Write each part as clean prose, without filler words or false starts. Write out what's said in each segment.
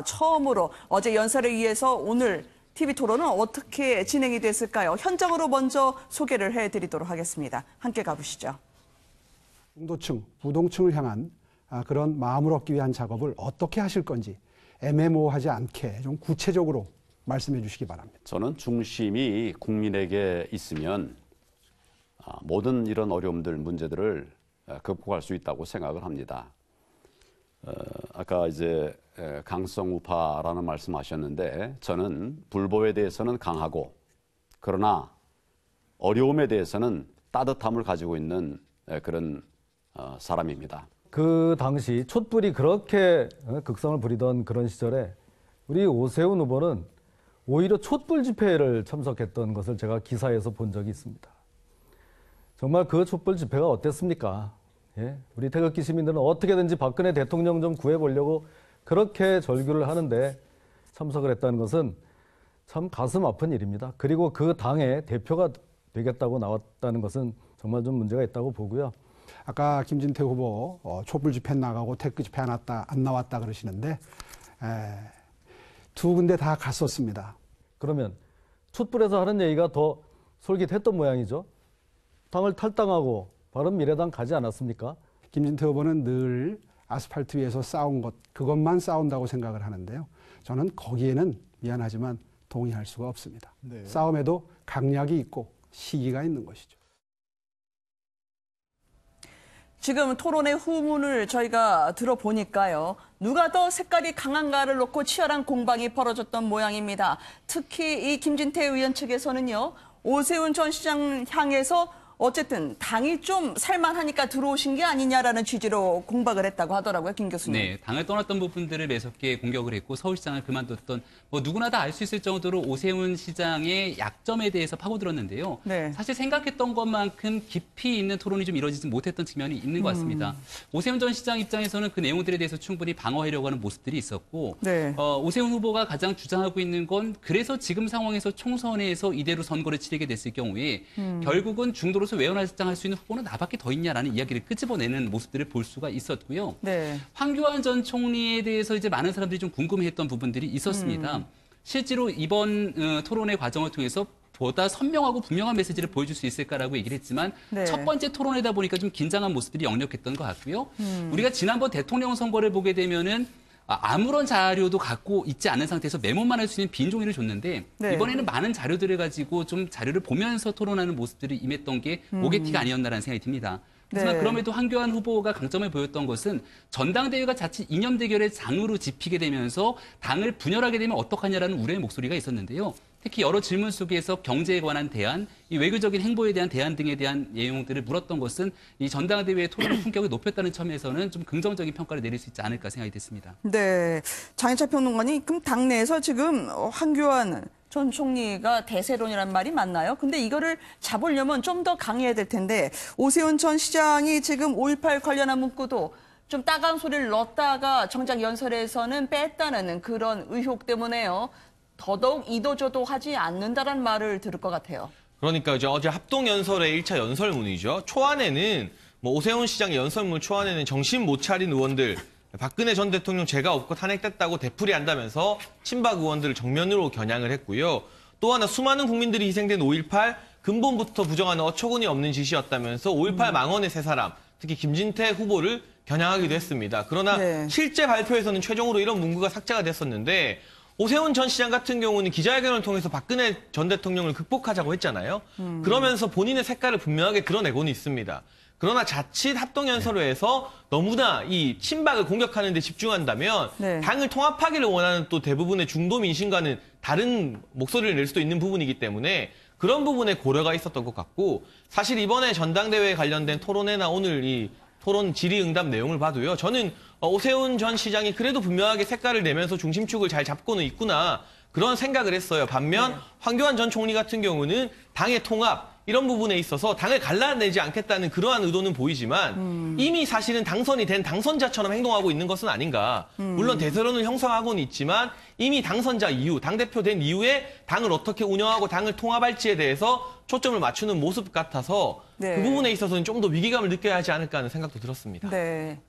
처음으로 어제 연설에 이어서 오늘 TV 토론은 어떻게 진행이 됐을까요? 현장으로 먼저 소개를 해드리도록 하겠습니다. 함께 가보시죠. 중도층, 부동층을 향한 그런 마음을 얻기 위한 작업을 어떻게 하실 건지 애매모호하지 않게 좀 구체적으로 말씀해 주시기 바랍니다. 저는 중심이 국민에게 있으면 모든 이런 어려움들, 문제들을 극복할 수 있다고 생각을 합니다. 아까 이제 강성 우파라는 말씀하셨는데 저는 불법에 대해서는 강하고 그러나 어려움에 대해서는 따뜻함을 가지고 있는 그런 사람입니다. 그 당시 촛불이 그렇게 극성을 부리던 그런 시절에 우리 오세훈 후보는 오히려 촛불 집회를 참석했던 것을 제가 기사에서 본 적이 있습니다. 정말 그 촛불 집회가 어땠습니까? 예? 우리 태극기 시민들은 어떻게든지 박근혜 대통령 좀 구해보려고 그렇게 절규를 하는데 참석을 했다는 것은 참 가슴 아픈 일입니다. 그리고 그 당의 대표가 되겠다고 나왔다는 것은 정말 좀 문제가 있다고 보고요. 아까 김진태 후보 촛불 집회 나가고 태극기 집회 안 나왔다 그러시는데 두 군데 다 갔었습니다. 그러면 촛불에서 하는 얘기가 더 솔깃했던 모양이죠. 당을 탈당하고 바른미래당 가지 않았습니까? 김진태 후보는 늘 아스팔트 위에서 싸운 것, 그것만 싸운다고 생각을 하는데요. 저는 거기에는 미안하지만 동의할 수가 없습니다. 네. 싸움에도 강약이 있고 시기가 있는 것이죠. 지금 토론의 후문을 저희가 들어보니까요. 누가 더 색깔이 강한가를 놓고 치열한 공방이 벌어졌던 모양입니다. 특히 이 김진태 의원 측에서는요. 오세훈 전 시장 향해서 어쨌든 당이 좀 살만하니까 들어오신 게 아니냐라는 취지로 공박을 했다고 하더라고요, 김 교수님. 네, 당을 떠났던 부분들을 매섭게 공격을 했고 서울시장을 그만뒀던 누구나 다 알 수 있을 정도로 오세훈 시장의 약점에 대해서 파고들었는데요. 네. 사실 생각했던 것만큼 깊이 있는 토론이 좀 이루어지지 못했던 측면이 있는 것 같습니다. 오세훈 전 시장 입장에서는 그 내용들에 대해서 충분히 방어하려고 하는 모습들이 있었고 네. 오세훈 후보가 가장 주장하고 있는 건 그래서 지금 상황에서 총선에서 이대로 선거를 치르게 됐을 경우에 결국은 중도로 외연활장할 수 있는 후보는 나밖에 더 있냐라는 이야기를 끄집어내는 모습들을 볼 수가 있었고요. 네. 황교안 전 총리에 대해서 이제 많은 사람들이 좀 궁금해했던 부분들이 있었습니다. 실제로 이번 토론의 과정을 통해서 보다 선명하고 분명한 메시지를 보여줄 수 있을까라고 얘기를 했지만 네. 첫 번째 토론이다 보니까 좀 긴장한 모습들이 역력했던 것 같고요. 우리가 지난번 대통령 선거를 보게 되면은 아무런 자료도 갖고 있지 않은 상태에서 메모만 할 수 있는 빈 종이를 줬는데 네. 이번에는 많은 자료들을 가지고 좀 자료를 보면서 토론하는 모습들이 임했던 게 오게티가 아니었나라는 생각이 듭니다. 하지만 네. 그럼에도 황교안 후보가 강점을 보였던 것은 전당대회가 자칫 이념 대결의 장으로 짚히게 되면서 당을 분열하게 되면 어떡하냐라는 우려의 목소리가 있었는데요. 특히 여러 질문 속에서 경제에 관한 대안, 이 외교적인 행보에 대한 대안 등에 대한 내용들을 물었던 것은 이 전당대회의 토론의 품격을 높였다는 점에서는 좀 긍정적인 평가를 내릴 수 있지 않을까 생각이 됐습니다. 네, 장인철 평론가님, 그럼 당내에서 지금 황교안 전 총리가 대세론이란 말이 맞나요? 근데 이거를 잡으려면 좀 더 강해야 될 텐데 오세훈 전 시장이 지금 5.18 관련한 문구도 좀 따가운 소리를 넣었다가 정작 연설에서는 뺐다는 그런 의혹 때문에요. 더더욱 이도저도 하지 않는다라는 말을 들을 것 같아요. 그러니까 이제 어제 합동연설의 1차 연설문이죠. 초안에는 오세훈 시장의 연설문 초안에는 정신 못 차린 의원들, 박근혜 전 대통령 죄가 없고 탄핵됐다고 되풀이한다면서 친박 의원들을 정면으로 겨냥을 했고요. 또 하나 수많은 국민들이 희생된 5.18 근본부터 부정하는 어처구니 없는 짓이었다면서 5.18 망언의 세 사람, 특히 김진태 후보를 겨냥하기도 했습니다. 그러나 네. 실제 발표에서는 최종으로 이런 문구가 삭제가 됐었는데 오세훈 전 시장 같은 경우는 기자회견을 통해서 박근혜 전 대통령을 극복하자고 했잖아요. 그러면서 본인의 색깔을 분명하게 드러내고는 있습니다. 그러나 자칫 합동연설회에서 너무나 이 친박을 공격하는 데 집중한다면 네. 당을 통합하기를 원하는 또 대부분의 중도 민심과는 다른 목소리를 낼 수도 있는 부분이기 때문에 그런 부분에 고려가 있었던 것 같고 사실 이번에 전당대회에 관련된 토론회나 오늘 이 토론 질의응답 내용을 봐도요. 저는 오세훈 전 시장이 그래도 분명하게 색깔을 내면서 중심축을 잘 잡고는 있구나 그런 생각을 했어요. 반면 네. 황교안 전 총리 같은 경우는 당의 통합 이런 부분에 있어서 당을 갈라내지 않겠다는 그러한 의도는 보이지만 이미 사실은 당선이 된 당선자처럼 행동하고 있는 것은 아닌가. 물론 대세론을 형성하고는 있지만 이미 당선자 이후, 당대표 된 이후에 당을 어떻게 운영하고 당을 통합할지에 대해서 초점을 맞추는 모습 같아서 네. 그 부분에 있어서는 좀 더 위기감을 느껴야 하지 않을까 하는 생각도 들었습니다. 네.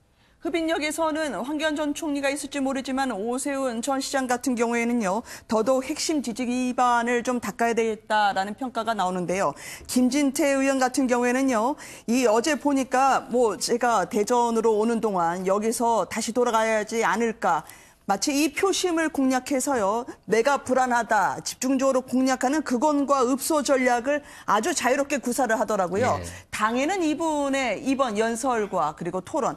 흡인역에서는 황교안 전 총리가 있을지 모르지만 오세훈 전 시장 같은 경우에는요, 더더욱 핵심 지지 기반을 좀 닦아야 되겠다라는 평가가 나오는데요. 김진태 의원 같은 경우에는요, 이 어제 보니까 뭐 제가 대전으로 오는 동안 여기서 다시 돌아가야지 않을까. 마치 이 표심을 공략해서요, 내가 불안하다, 집중적으로 공략하는 극원과 읍소 전략을 아주 자유롭게 구사를 하더라고요. 예. 당에는 이분의 이번 연설과 그리고 토론,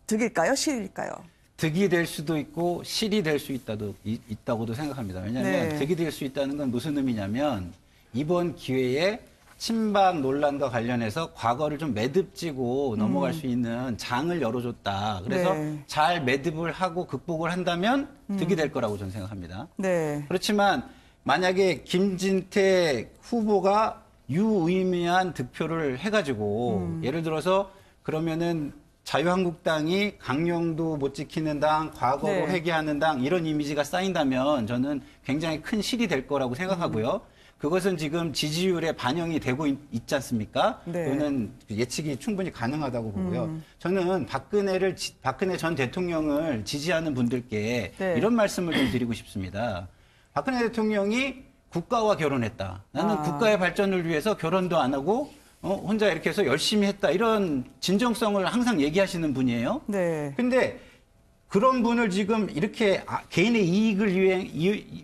득일까요? 실일까요? 득이 될 수도 있고 실이 될 수 있다고도 생각합니다. 왜냐하면 네. 득이 될 수 있다는 건 무슨 의미냐면 이번 기회에 친박 논란과 관련해서 과거를 좀 매듭지고 넘어갈 수 있는 장을 열어줬다. 그래서 네. 잘 매듭을 하고 극복을 한다면 득이 될 거라고 저는 생각합니다. 네. 그렇지만 만약에 김진태 후보가 유의미한 득표를 해가지고 예를 들어서 그러면은 자유한국당이 강령도 못 지키는 당, 과거로 네. 회귀하는 당 이런 이미지가 쌓인다면 저는 굉장히 큰 실이 될 거라고 생각하고요. 그것은 지금 지지율에 반영이 되고 있지 않습니까? 네. 그거는 예측이 충분히 가능하다고 보고요. 저는 박근혜 전 대통령을 지지하는 분들께 네. 이런 말씀을 좀 드리고 싶습니다. 박근혜 대통령이 국가와 결혼했다. 나는 국가의 발전을 위해서 결혼도 안 하고 혼자 이렇게 해서 열심히 했다. 이런 진정성을 항상 얘기하시는 분이에요. 네. 근데 그런 분을 지금 이렇게 개인의 이익을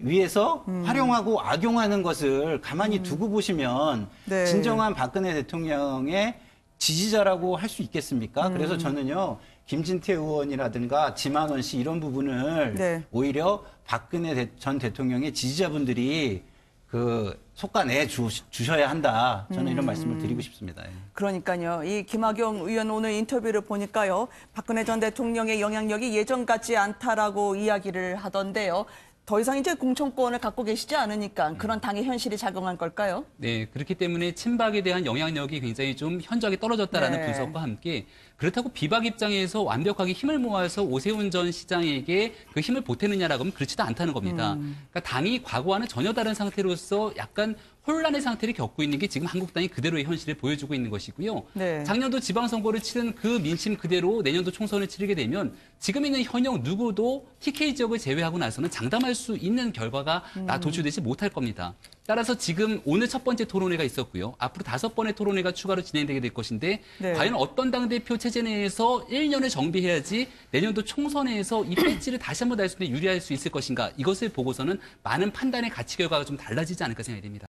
위해서 활용하고 악용하는 것을 가만히 두고 보시면 네. 진정한 박근혜 대통령의 지지자라고 할 수 있겠습니까? 그래서 저는요, 김진태 의원이라든가 지만원 씨 이런 부분을 네. 오히려 박근혜 전 대통령의 지지자분들이 속아내 주셔야 한다. 저는 이런 말씀을 드리고 싶습니다. 그러니까요. 이 김학용 의원 오늘 인터뷰를 보니까요. 박근혜 전 대통령의 영향력이 예전 같지 않다라고 이야기를 하던데요. 더 이상 이제 공천권을 갖고 계시지 않으니까 그런 당의 현실이 작용한 걸까요? 네, 그렇기 때문에 친박에 대한 영향력이 굉장히 좀 현저하게 떨어졌다라는 네. 분석과 함께 그렇다고 비박 입장에서 완벽하게 힘을 모아서 오세훈 전 시장에게 그 힘을 보태느냐라고 하면 그렇지도 않다는 겁니다. 그러니까 당이 과거와는 전혀 다른 상태로서 약간 혼란의 상태를 겪고 있는 게 지금 한국당이 그대로의 현실을 보여주고 있는 것이고요. 네. 작년도 지방선거를 치른 그 민심 그대로 내년도 총선을 치르게 되면 지금 있는 현역 누구도 TK 지역을 제외하고 나서는 장담할 수 있는 결과가 도출되지 못할 겁니다. 따라서 지금 오늘 첫 번째 토론회가 있었고요. 앞으로 5번의 토론회가 추가로 진행되게 될 것인데 네. 과연 어떤 당대표 체제 내에서 1년을 정비해야지 내년도 총선에서 이 배지를 다시 한번 달 수 있는 유리할 수 있을 것인가. 이것을 보고서는 많은 판단의 가치 결과가 좀 달라지지 않을까 생각이 됩니다.